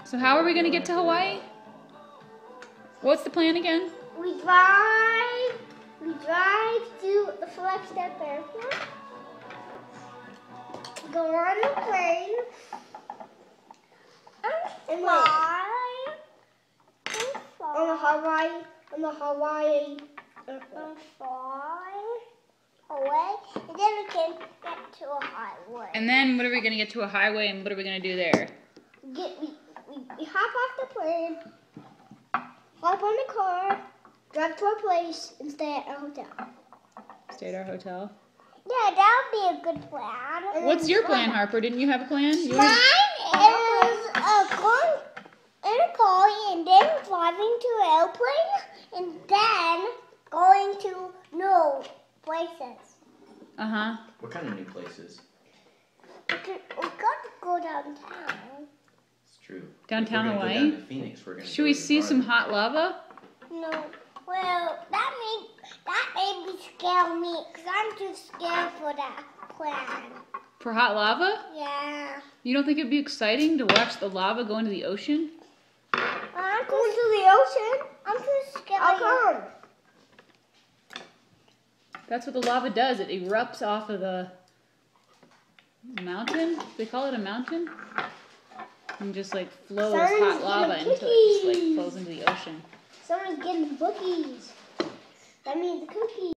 So how are we going to get to Hawaii? What's the plan again? We drive to the Flagstaff Airport. Go on the plane. And fly. On the Hawaii. Fly away. And then we can get to a highway. And then what are we going to get to a highway and what are we going to do there? We hop off the plane, hop on the car, drive to our place, and stay at our hotel. Stay at our hotel? Yeah, that would be a good plan. What's your plan, Harper? Didn't you have a plan? Mine is going in a car and then driving to an airplane and then going to new places. Uh-huh. What kind of new places? We got to go downtown. It's true. Downtown If we're Hawaii? gonna go down to Phoenix, we're gonna Should go we to the see some garden. hot lava? No. Well, that made me scare me because I'm too scared for that plan. For hot lava? Yeah. You don't think it'd be exciting to watch the lava go into the ocean? I'm going to the ocean. I'm too scared. I'll come. That's what the lava does. It erupts off of the mountain. They call it a mountain? And just like flows Someone's hot lava getting until it just like cookies. flows into the ocean. Someone's getting the bookies. That means the cookies.